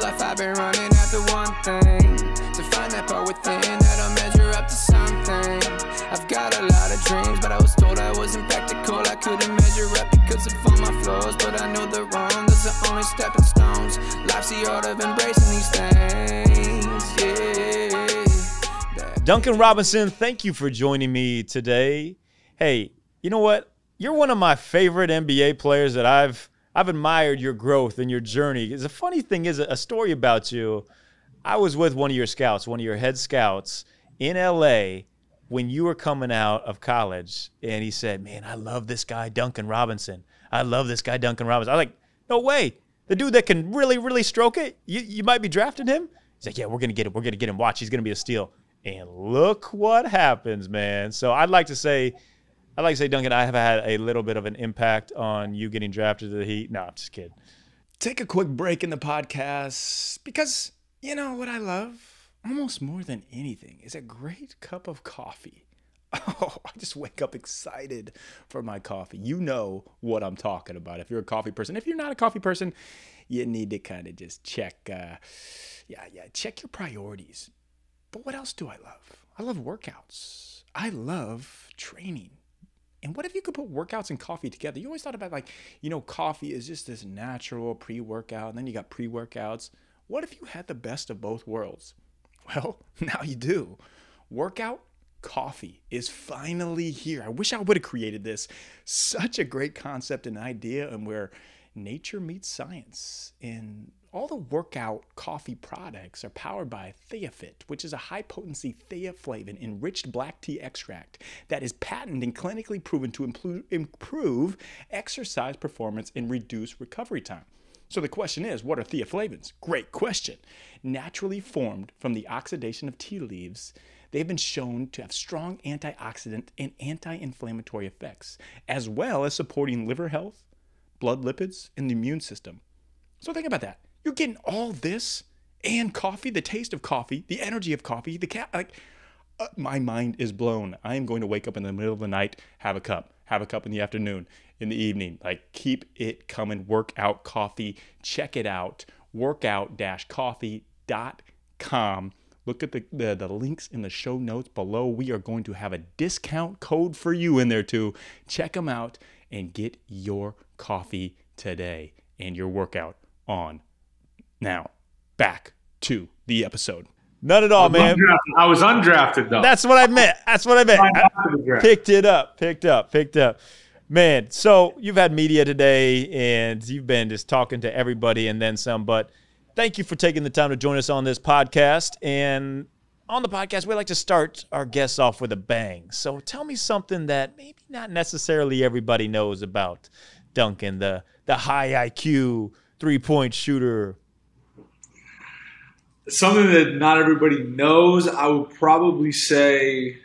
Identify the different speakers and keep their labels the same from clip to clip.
Speaker 1: life I've been running after one thing, to find that part within that'll measure up to something. I've got a lot of dreams, but I was told I wasn't practical. I couldn't measure up because of all my flaws, but I know they're wrong. Those are only stepping stones. Life's the art of embracing these things, yeah.
Speaker 2: Duncan Robinson, thank you for joining me today. Hey, you know what? You're one of my favorite NBA players that I've admired your growth and your journey. The funny thing is, a story about you, I was with one of your scouts, one of your head scouts in LA when you were coming out of college, and he said, man, I love this guy, Duncan Robinson. I love this guy, Duncan Robinson. I was like, no way. The dude that can really, really stroke it, you might be drafting him? He's like, yeah, we're going to get him. We're going to get him. Watch, he's going to be a steal. And look what happens, man. So I'd like to say, Duncan, I have had a little bit of an impact on you getting drafted to the Heat. No, I'm just kidding.
Speaker 3: Take a quick break in the podcast because you know what I love almost more than anything is a great cup of coffee. Oh, I just wake up excited for my coffee. You know what I'm talking about. If you're a coffee person, if you're not a coffee person, you need to kind of just check, check your priorities. But what else do I love? I love workouts. I love training. And what if you could put workouts and coffee together? You always thought about coffee is just this natural pre-workout, and then you got pre-workouts. What if you had the best of both worlds? Well, now you do. Workout coffee is finally here. I wish I would have created this. Such a great concept and idea, and where nature meets science. And all the workout coffee products are powered by TheaFit, which is a high-potency theaflavin enriched black tea extract that is patented and clinically proven to improve exercise performance and reduce recovery time. So the question is, what are theaflavins? Great question. Naturally formed from the oxidation of tea leaves, they've been shown to have strong antioxidant and anti-inflammatory effects, as well as supporting liver health, blood lipids, and the immune system. So think about that. You're getting all this and coffee, the taste of coffee, the energy of coffee, my mind is blown. I am going to wake up in the middle of the night, have a cup in the afternoon, in the evening. Keep it coming. Workout Coffee. Check it out. Workout-coffee.com. Look at the links in the show notes below. We are going to have a discount code for you in there too. Check them out and get your coffee today and your workout on. Now, back to the episode.
Speaker 2: Not at all, man.
Speaker 4: I was undrafted, though.
Speaker 2: That's what I meant. I picked up. Man, so you've had media today, and you've been just talking to everybody and then some. But thank you for taking the time to join us on this podcast. And on the podcast, we like to start our guests off with a bang. So tell me something that maybe not necessarily everybody knows about Duncan, the high IQ three-point shooter.
Speaker 4: Something that not everybody knows, I would probably say,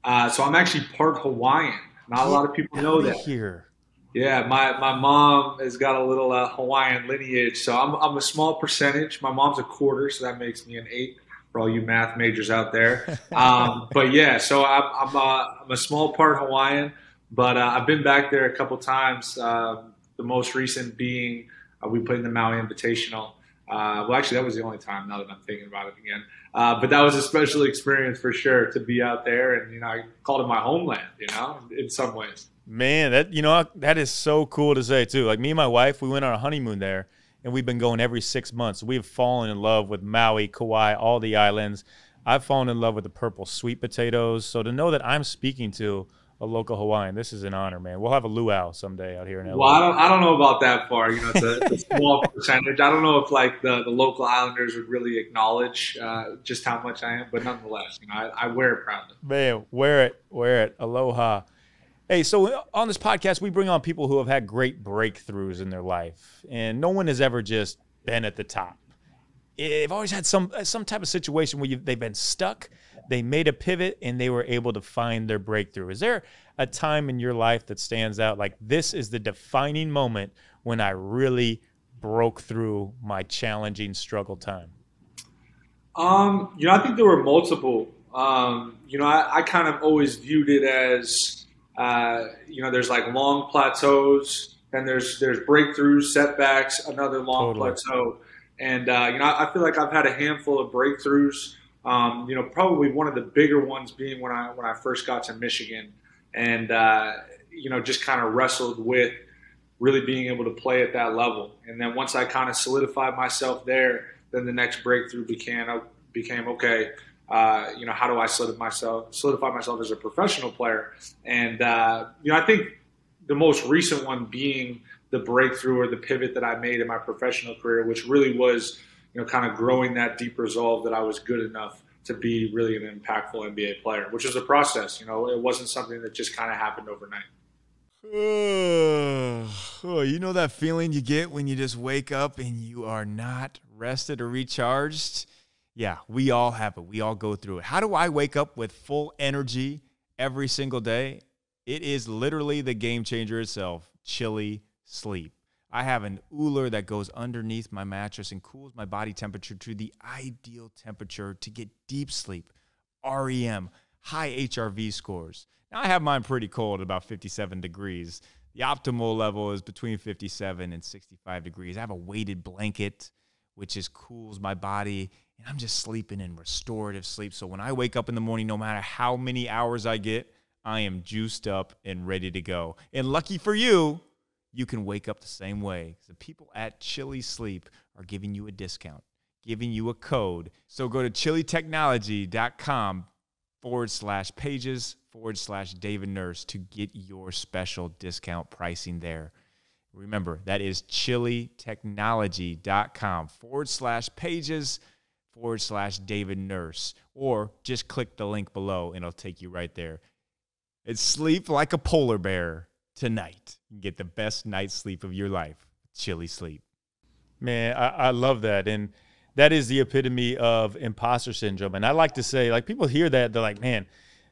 Speaker 4: so I'm actually part Hawaiian. Not a lot of people know that.
Speaker 2: Here.
Speaker 4: Yeah, my mom has got a little Hawaiian lineage, so I'm a small percentage. My mom's a quarter, so that makes me an 8 for all you math majors out there. But yeah, so I'm a small part Hawaiian, but I've been back there a couple times. The most recent being we played in the Maui Invitational. Well, actually, that was the only time, now that I'm thinking about it again. But that was a special experience for sure to be out there. And, I called it my homeland, in some ways.
Speaker 2: Man, that is so cool to say, too. Like, me and my wife, we went on a honeymoon there, and we've been going every 6 months. We've fallen in love with Maui, Kauai, all the islands. I've fallen in love with the purple sweet potatoes. So to know that I'm speaking to a local Hawaiian, this is an honor, man. We'll have a luau someday out here in LA.
Speaker 4: Well, I don't know about that far. It's a small percentage. I don't know if the local Islanders would really acknowledge just how much I am, but nonetheless, I wear it proudly.
Speaker 2: Man, wear it. Aloha. Hey, so on this podcast, we bring on people who have had great breakthroughs in their life, and no one has ever just been at the top. They've always had some type of situation where they've been stuck, they made a pivot, and they were able to find their breakthrough. Is there a time in your life that stands out like this is the defining moment when I really broke through my challenging struggle time?
Speaker 4: I think there were multiple. I kind of always viewed it as, there's long plateaus, and there's breakthroughs, setbacks, another long plateau. And I feel like I've had a handful of breakthroughs. Probably one of the bigger ones being when I first got to Michigan, and just kind of wrestled with really being able to play at that level. And then once I kind of solidified myself there, then the next breakthrough became okay. How do I solidify myself as a professional player? And I think the most recent one being the breakthrough or the pivot that I made in my professional career, which really was, kind of growing that deep resolve that I was good enough to be really an impactful NBA player, which was a process. It wasn't something that just kind of happened overnight.
Speaker 2: You know that feeling you get when you just wake up and you are not rested or recharged? Yeah, we all have it. We all go through it. How do I wake up with full energy every single day? It is literally the game changer itself, Chili Sleep. I have an Ooler that goes underneath my mattress and cools my body temperature to the ideal temperature to get deep sleep, REM, high HRV scores. Now, I have mine pretty cold at about 57 degrees. The optimal level is between 57 and 65 degrees. I have a weighted blanket, which just cools my body, and I'm just sleeping in restorative sleep. So when I wake up in the morning, no matter how many hours I get, I am juiced up and ready to go. And lucky for you, you can wake up the same way. The people at Chili Sleep are giving you a discount, giving you a code. So go to chilitechnology.com/pages/David Nurse to get your special discount pricing there. Remember, that is chilitechnology.com/pages/David Nurse, or just click the link below and it'll take you right there. It's sleep like a polar bear tonight. You can get the best night's sleep of your life. Chili Sleep. Man, I love that. And that is the epitome of imposter syndrome. And I like to say, like, people hear that, they're like, man,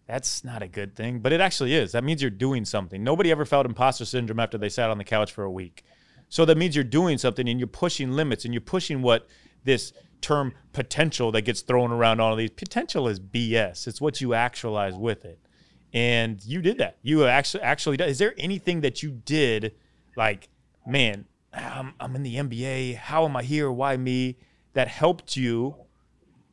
Speaker 2: that's not a good thing. But it actually is. That means you're doing something. Nobody ever felt imposter syndrome after they sat on the couch for a week. So that means you're doing something and you're pushing limits and you're pushing what this term potential that gets thrown around all of these. Potential is BS. It's what you actualize with it. And you did that. You actually did. Is there anything that you did like, man, I'm in the NBA. How am I here? Why me? That helped you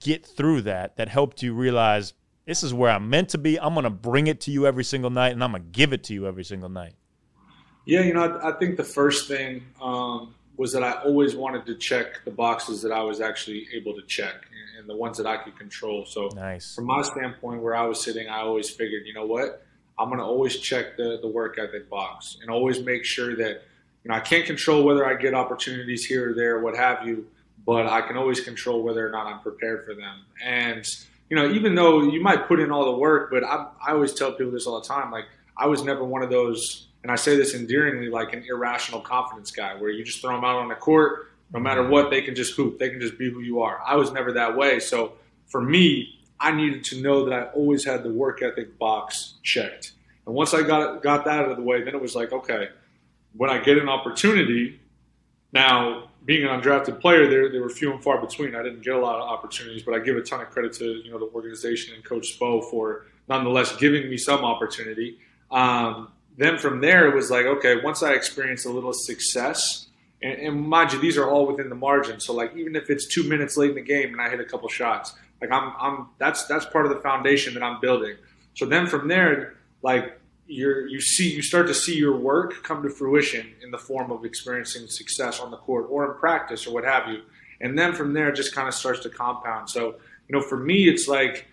Speaker 2: get through that helped you realize this is where I'm meant to be. I'm going to bring it to you every single night, and I'm going to give it to you every single night.
Speaker 4: Yeah, I think the first thing was that I always wanted to check the boxes that I was actually able to check and the ones that I could control. So
Speaker 2: nice.
Speaker 4: From my standpoint, where I was sitting, I always figured, you know what, I'm going to always check the work ethic box and always make sure that, I can't control whether I get opportunities here or there, what have you, but I can always control whether or not I'm prepared for them. And, even though you might put in all the work, but I always tell people this all the time, like, I was never one of those, and I say this endearingly, like an irrational confidence guy where you just throw them out on the court, no matter what, they can just hoop. They can just be who you are. I was never that way. So for me, I needed to know that I always had the work ethic box checked. And once I got that out of the way, then it was like, okay, when I get an opportunity, now being an undrafted player, they were few and far between. I didn't get a lot of opportunities, but I give a ton of credit to the organization and Coach Spo for nonetheless giving me some opportunity. Then from there, it was like, okay, once I experienced a little success, and mind you, these are all within the margin. So like, even if it's 2 minutes late in the game and I hit a couple shots, like that's part of the foundation that I'm building. So then from there, like you start to see your work come to fruition in the form of experiencing success on the court or in practice or what have you. And then from there, it just kind of starts to compound. So, for me, it's like,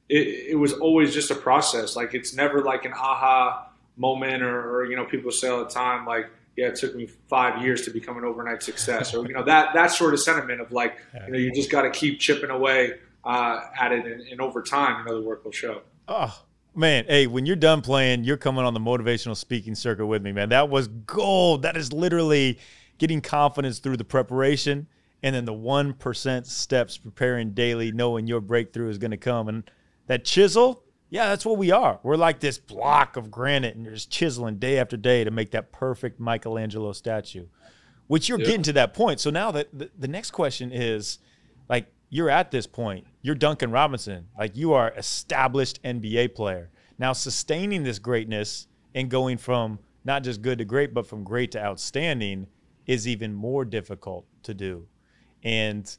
Speaker 4: it was always just a process. Like, it's never like an aha moment or people say all the time, like, yeah, it took me 5 years to become an overnight success, or that sort of sentiment of like, you just got to keep chipping away at it, and over time, the work will show.
Speaker 2: Oh man, hey, when you're done playing, you're coming on the motivational speaking circuit with me, man. That was gold. That is literally getting confidence through the preparation, and then the 1% steps preparing daily, knowing your breakthrough is going to come. And that chisel, yeah, that's what we are. We're like this block of granite, and you're just chiseling day after day to make that perfect Michelangelo statue, which you're getting to that point. So now the next question is, like, you're at this point. You're Duncan Robinson. Like, you are established NBA player. Now, sustaining this greatness and going from not just good to great, but from great to outstanding is even more difficult to do. And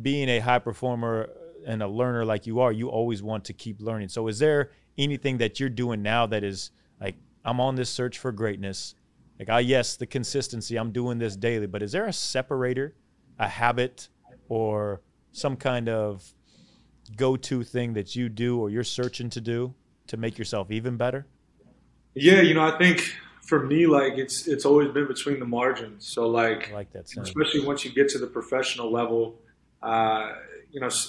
Speaker 2: being a high performer and a learner like you are, you always want to keep learning. So is there anything that you're doing now that is like, I'm on this search for greatness? Like, yes, the consistency, I'm doing this daily, but is there a separator, a habit, or some kind of go-to thing that you do or you're searching to do to make yourself even better?
Speaker 4: Yeah, I think for me, like it's always been between the margins. So like,
Speaker 2: I like that saying.
Speaker 4: Especially once you get to the professional level,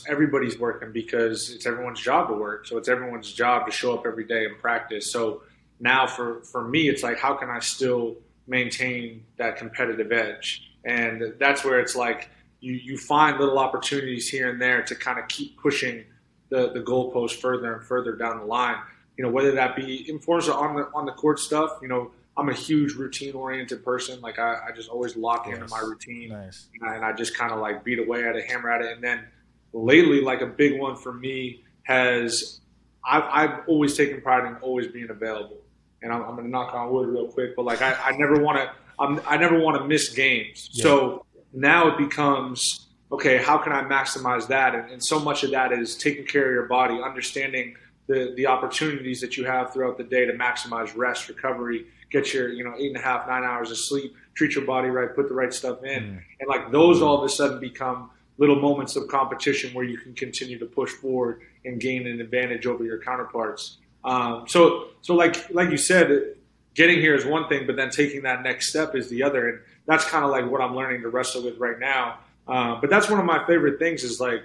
Speaker 4: everybody's working because it's everyone's job to work. So it's everyone's job to show up every day and practice. So now for me, it's like, how can I still maintain that competitive edge? And that's where it's like you find little opportunities here and there to kind of keep pushing the goalpost further and further down the line. Whether that be in forms of on the court stuff. I'm a huge routine oriented person. Like I just always lock into my routine.
Speaker 2: Nice.
Speaker 4: And I just kind of like beat away at it, hammer at it. And then lately, like a big one for me I've always taken pride in always being available. And I'm going to knock on wood real quick, but like I never want to miss games. Yeah. So now it becomes, okay, how can I maximize that? And so much of that is taking care of your body, understanding the opportunities that you have throughout the day to maximize rest, recovery, get your 8.5, 9 hours of sleep, treat your body right, put the right stuff in. And like those all of a sudden become little moments of competition where you can continue to push forward and gain an advantage over your counterparts. So like you said, getting here is one thing, but then taking that next step is the other. And that's kind of like what I'm learning to wrestle with right now. But that's one of my favorite things is like,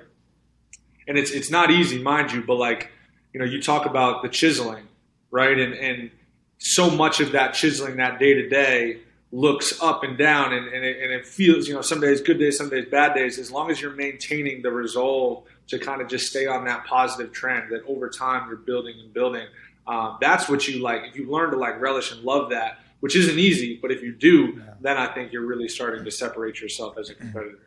Speaker 4: and it's not easy, mind you, but like, you talk about the chiseling, right? And so much of that chiseling, that day to day, looks up and down, and it feels, some days good days, some days bad days. As long as you're maintaining the resolve to kind of just stay on that positive trend, that over time you're building and building. That's what you like. If you learn to like relish and love that, which isn't easy, but if you do, then I think you're really starting to separate yourself as a competitor.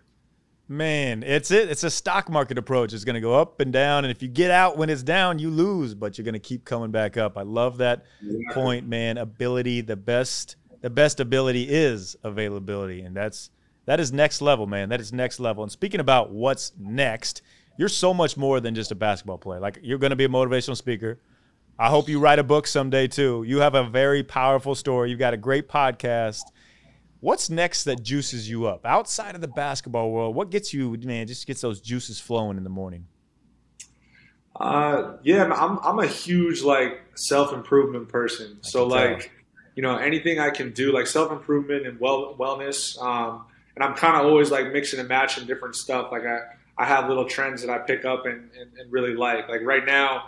Speaker 2: Man, it's a stock market approach. It's going to go up and down, and if you get out when it's down, you lose, but you're going to keep coming back up. I love that point, man. Ability, the best ability is availability, and that is next level, man. That is next level. And speaking about what's next, you're so much more than just a basketball player. Like, you're going to be a motivational speaker. I hope you write a book someday too. You have a very powerful story. You've got a great podcast. What's next that juices you up outside of the basketball world? What gets you, man, just gets those juices flowing in the morning?
Speaker 4: Yeah, I'm a huge like self-improvement person. So like, anything I can do, like self-improvement and wellness. And I'm kind of always like mixing and matching different stuff. Like I have little trends that I pick up and really like. Like right now,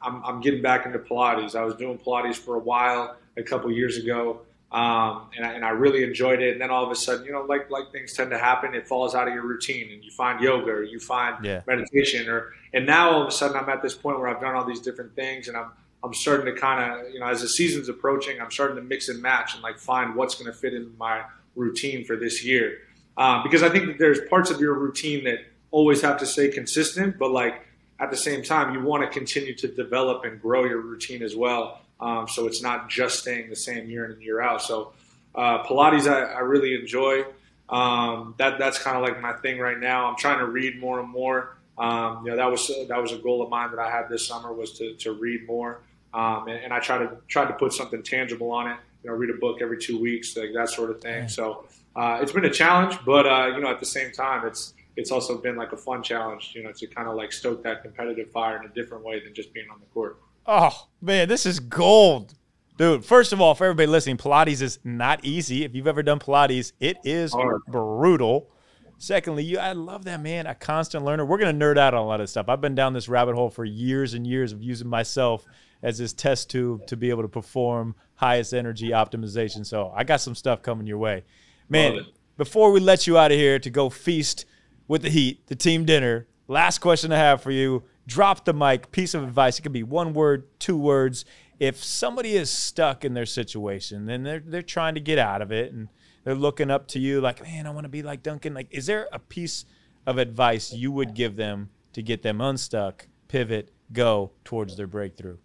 Speaker 4: I'm getting back into Pilates. I was doing Pilates for a while, a couple years ago. And I really enjoyed it. And then all of a sudden, like things tend to happen, it falls out of your routine and you find yoga or you find meditation and now all of a sudden I'm at this point where I've done all these different things and I'm starting to kind of, as the season's approaching, I'm starting to mix and match and like find what's going to fit in my routine for this year. Because I think that there's parts of your routine that always have to stay consistent, but like at the same time, you want to continue to develop and grow your routine as well. So it's not just staying the same year in and year out. So Pilates, I really enjoy. That's kind of like my thing right now. I'm trying to read more and more. That was a goal of mine that I had this summer was to read more. And I tried to put something tangible on it. Read a book every 2 weeks, like that sort of thing. So it's been a challenge, but at the same time, it's also been like a fun challenge. To kind of like stoke that competitive fire in a different way than just being on the court.
Speaker 2: Oh, man, this is gold. Dude, first of all, for everybody listening, Pilates is not easy. If you've ever done Pilates, it is brutal. Secondly, I love that, man, a constant learner. We're going to nerd out on a lot of stuff. I've been down this rabbit hole for years and years of using myself as this test tube to be able to perform highest energy optimization. So I got some stuff coming your way. Man, before we let you out of here to go feast with the Heat, the team dinner, last question I have for you. Drop the mic, piece of advice. It could be 1 word, 2 words. If somebody is stuck in their situation and they're trying to get out of it and they're looking up to you like, man, I want to be like Duncan. Like, is there a piece of advice you would give them to get them unstuck, pivot, go towards their breakthrough?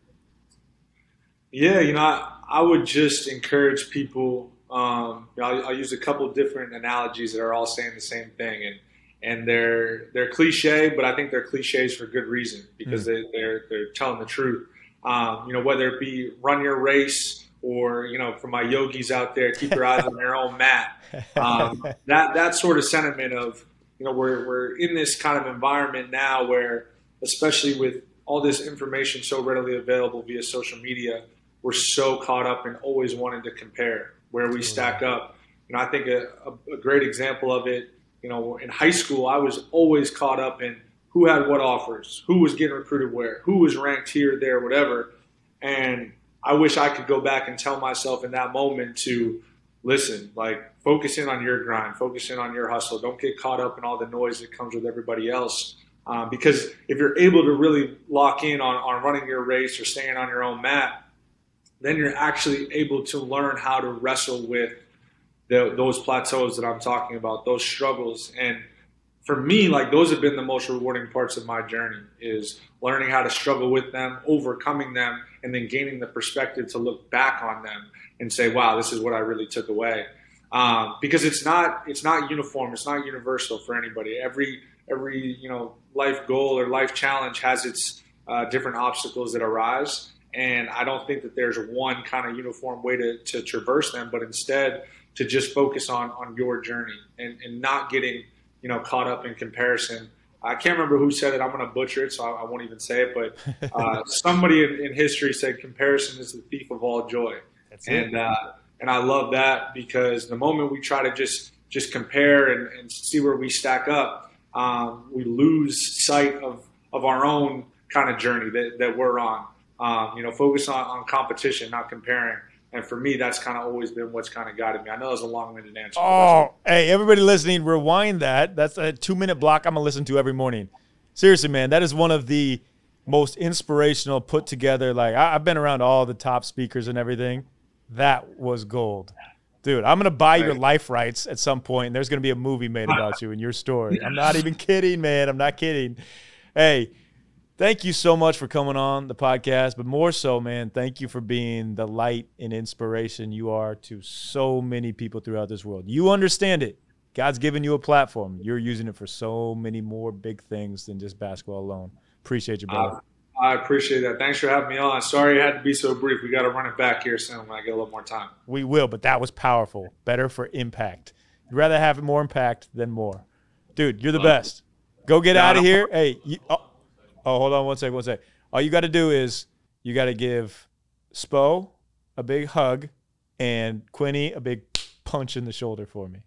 Speaker 4: Yeah, I would just encourage people I'll use a couple different analogies that are all saying the same thing, and they're cliche, but I think they're cliches for good reason because they're telling the truth. Whether it be run your race or for my yogis out there, keep your eyes on your own mat. That sort of sentiment of we're in this kind of environment now where, especially with all this information so readily available via social media, we're so caught up in always wanting to compare where we stack up. I think a great example of it, in high school, I was always caught up in who had what offers, who was getting recruited where, who was ranked here, there, whatever. And I wish I could go back and tell myself in that moment to listen, focus in on your grind, focus in on your hustle. Don't get caught up in all the noise that comes with everybody else. Because if you're able to really lock in on running your race or staying on your own mat, then you're actually able to learn how to wrestle with those plateaus that I'm talking about, those struggles. And for me, those have been the most rewarding parts of my journey, is learning how to struggle with them, overcoming them, and then gaining the perspective to look back on them and say, wow, this is what I really took away. Because it's not uniform. It's not universal for anybody. Every life goal or life challenge has its different obstacles that arise. And I don't think that there's one kind of uniform way to traverse them, but instead to just focus on your journey and not getting, caught up in comparison. I can't remember who said it. I'm going to butcher it, so I won't even say it. But somebody in history said comparison is the thief of all joy. That's it. And I love that, because the moment we try to just compare and see where we stack up, we lose sight of our own kind of journey that we're on. Focus on competition, not comparing. And for me, that's kind of always been what's kind of guided me. I know it's a long-winded answer.
Speaker 2: Oh, hey, everybody listening, rewind that. That's a 2-minute block I'm going to listen to every morning. Seriously, man, that is one of the most inspirational, put together. I've been around all the top speakers and everything. That was gold. Dude, I'm going to buy your life rights at some point, and there's going to be a movie made about you and your story. I'm not even kidding, man. I'm not kidding. Hey, thank you so much for coming on the podcast, but more so, man, thank you for being the light and inspiration you are to so many people throughout this world. You understand it. God's given you a platform. You're using it for so many more big things than just basketball alone. Appreciate you, brother.
Speaker 4: I appreciate that. Thanks for having me on. Sorry it had to be so brief. We got to run it back here soon when I get a little more time.
Speaker 2: We will, but that was powerful. Better for impact. You'd rather have more impact than more. Dude, you're the best. Go get out of here. Hey, hold on one sec. All you got to do is you got to give Spo a big hug and Quinny a big punch in the shoulder for me.